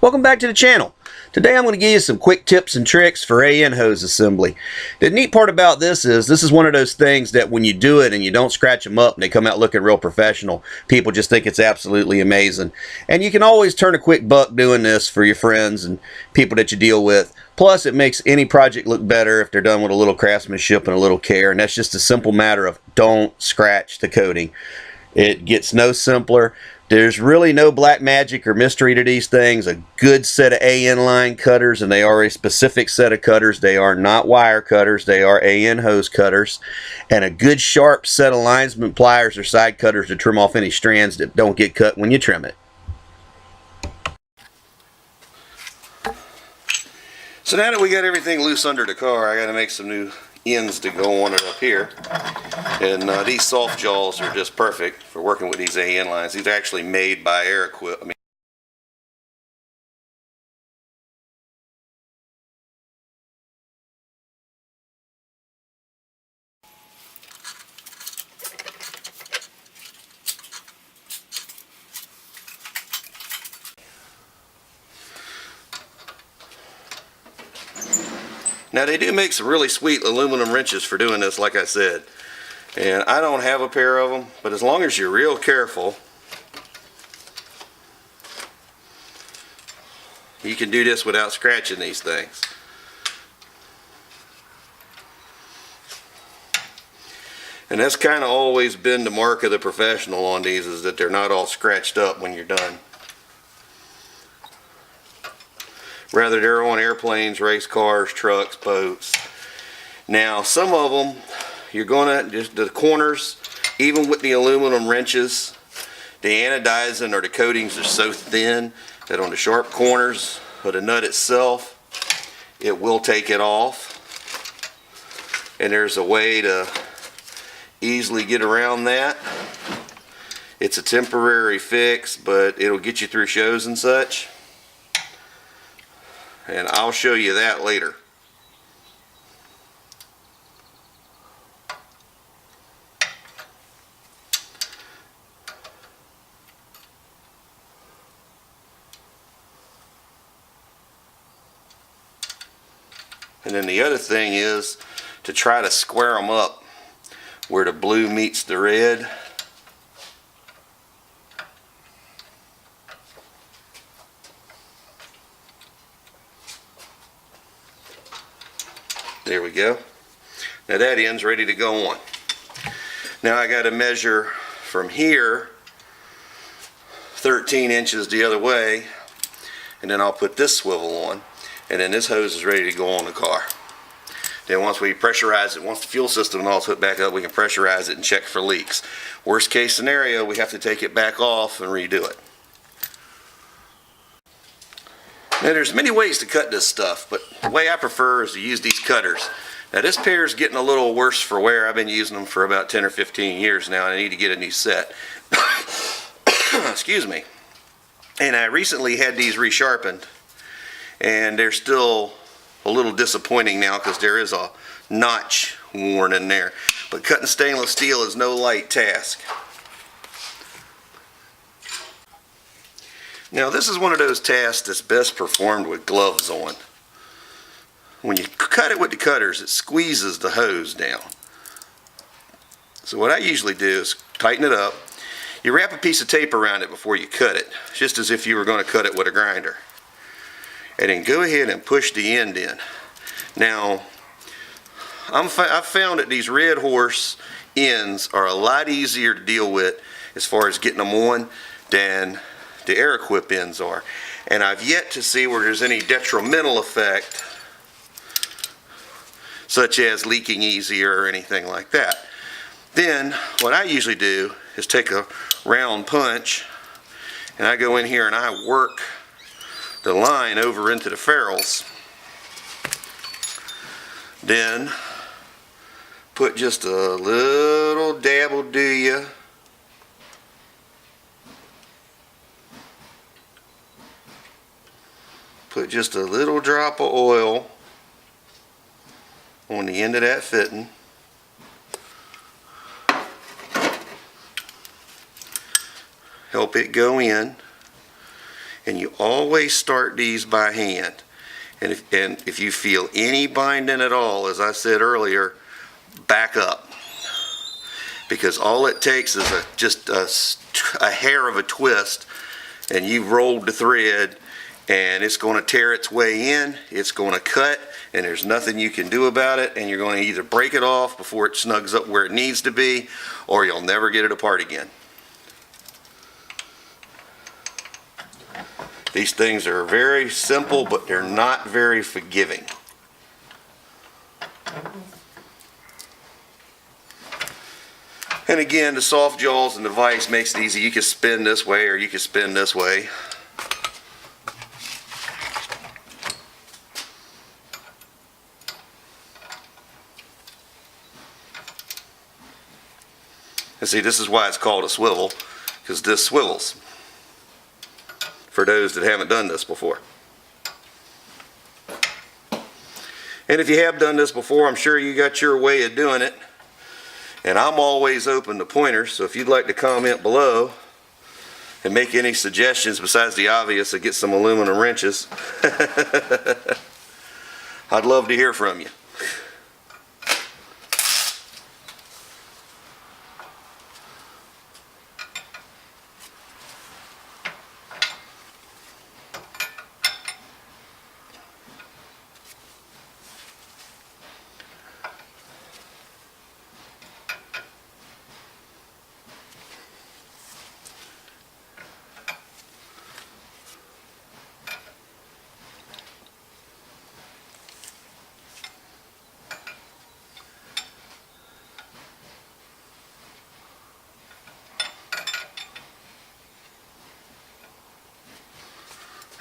Welcome back to the channel. Today I'm going to give you some quick tips and tricks for AN hose assembly. The neat part about this is one of those things that when you do it and you don't scratch them up and they come out looking real professional, people just think it's absolutely amazing. And you can always turn a quick buck doing this for your friends and people that you deal with. Plus it makes any project look better if they're done with a little craftsmanship and a little care, and that's just a simple matter of don't scratch the coating. It gets no simpler. There's really no black magic or mystery to these things. A good set of AN line cutters, and they are a specific set of cutters. They are not wire cutters. They are AN hose cutters. And a good sharp set of linesman pliers or side cutters to trim off any strands that don't get cut when you trim it. So now that we got everything loose under the car, I got to make some new ends to go on it up here. And these soft jaws are just perfect for working with these AN lines. These are actually made by Air-Equip. Now they do make some really sweet aluminum wrenches for doing this, like I said. And I don't have a pair of them, but as long as you're real careful, you can do this without scratching these things. And that's kind of always been the mark of the professional on these, is that they're not all scratched up when you're done. Rather, they're on airplanes, race cars, trucks, boats. Now, some of them, you're gonna, just the corners, even with the aluminum wrenches, the anodizing or the coatings are so thin that on the sharp corners of the nut itself, it will take it off. And there's a way to easily get around that. It's a temporary fix, but it'll get you through shows and such. And I'll show you that later. And then the other thing is to try to square them up where the blue meets the red. There we go. Now that end's ready to go on. Now I got to measure from here 13 inches the other way, and then I'll put this swivel on, and then this hose is ready to go on the car. Then once we pressurize it, once the fuel system and all is hooked back up, we can pressurize it and check for leaks. Worst case scenario, we have to take it back off and redo it. Now there's many ways to cut this stuff, but the way I prefer is to use these cutters. Now this pair is getting a little worse for wear. I've been using them for about 10 or 15 years now, and I need to get a new set. Excuse me. And I recently had these resharpened, and they're still a little disappointing now because there is a notch worn in there. But cutting stainless steel is no light task. Now this is one of those tasks that's best performed with gloves on. When you cut it with the cutters, it squeezes the hose down. So what I usually do is tighten it up. You wrap a piece of tape around it before you cut it, just as if you were going to cut it with a grinder. And then go ahead and push the end in. Now, I've found that these Red Horse ends are a lot easier to deal with as far as getting them on than the Air-Equip ends are. And I've yet to see where there's any detrimental effect, such as leaking easier or anything like that. Then what I usually do is take a round punch, and I go in here and I work the line over into the ferrules. Then put just a little dab will do ya. Put just a little drop of oil on the end of that fitting. Help it go in. and you always start these by hand. And if you feel any binding at all, as I said earlier, back up. Because all it takes is just a hair of a twist, and you've rolled the thread, and it's going to tear its way in, it's going to cut, and there's nothing you can do about it, and you're going to either break it off before it snugs up where it needs to be, or you'll never get it apart again. These things are very simple, but they're not very forgiving. And again, the soft jaws and the vise makes it easy. You can spin this way or you can spin this way. And see, this is why it's called a swivel, because this swivels. For those that haven't done this before. And if you have done this before, I'm sure you got your way of doing it. And I'm always open to pointers, so if you'd like to comment below and make any suggestions besides the obvious to get some aluminum wrenches, I'd love to hear from you.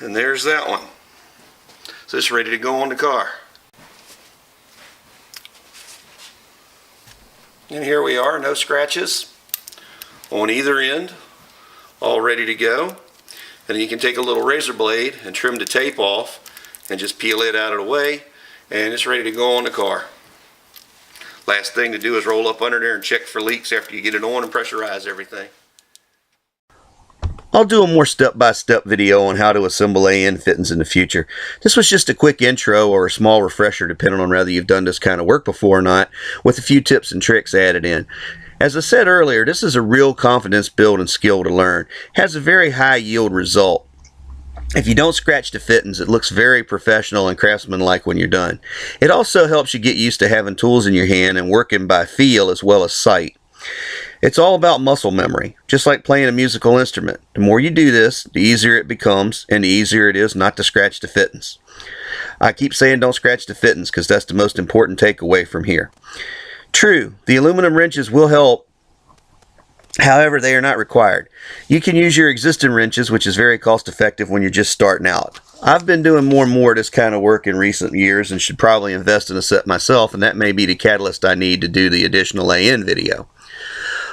And there's that one. So it's ready to go on the car. And here we are, no scratches on either end, all ready to go. And then you can take a little razor blade and trim the tape off and just peel it out of the way, and it's ready to go on the car. Last thing to do is roll up under there and check for leaks after you get it on and pressurize everything. I'll do a more step-by-step video on how to assemble AN fittings in the future. This was just a quick intro or a small refresher depending on whether you've done this kind of work before or not, with a few tips and tricks added in. As I said earlier, this is a real confidence build and skill to learn. It has a very high yield result. If you don't scratch the fittings, it looks very professional and craftsman-like when you're done. It also helps you get used to having tools in your hand and working by feel as well as sight. It's all about muscle memory, just like playing a musical instrument. The more you do this, the easier it becomes, and the easier it is not to scratch the fittings. I keep saying don't scratch the fittings because that's the most important takeaway from here. True, the aluminum wrenches will help, however, they are not required. You can use your existing wrenches, which is very cost effective when you're just starting out. I've been doing more and more of this kind of work in recent years and should probably invest in a set myself, and that may be the catalyst I need to do the additional AN video.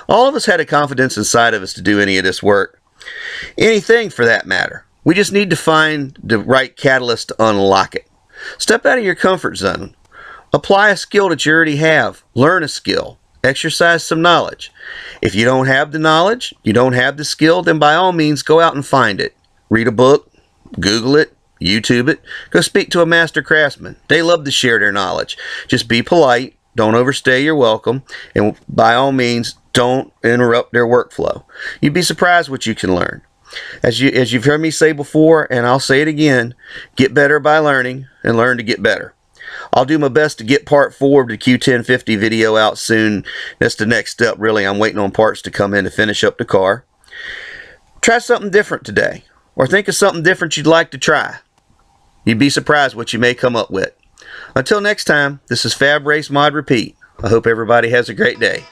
All of us had a confidence inside of us to do any of this work. Anything for that matter. We just need to find the right catalyst to unlock it. Step out of your comfort zone. Apply a skill that you already have. Learn a skill. Exercise some knowledge. If you don't have the knowledge, you don't have the skill, then by all means go out and find it. Read a book, Google it, YouTube it, go speak to a master craftsman. They love to share their knowledge. Just be polite, don't overstay your welcome, and by all means, don't interrupt their workflow. You'd be surprised what you can learn. As you've heard me say before, and I'll say it again, get better by learning and learn to get better. I'll do my best to get part 4 of the Q-1050 video out soon. That's the next step, really. I'm waiting on parts to come in to finish up the car. Try something different today, or think of something different you'd like to try. You'd be surprised what you may come up with. Until next time, this is Fab Race Mod Repeat. I hope everybody has a great day.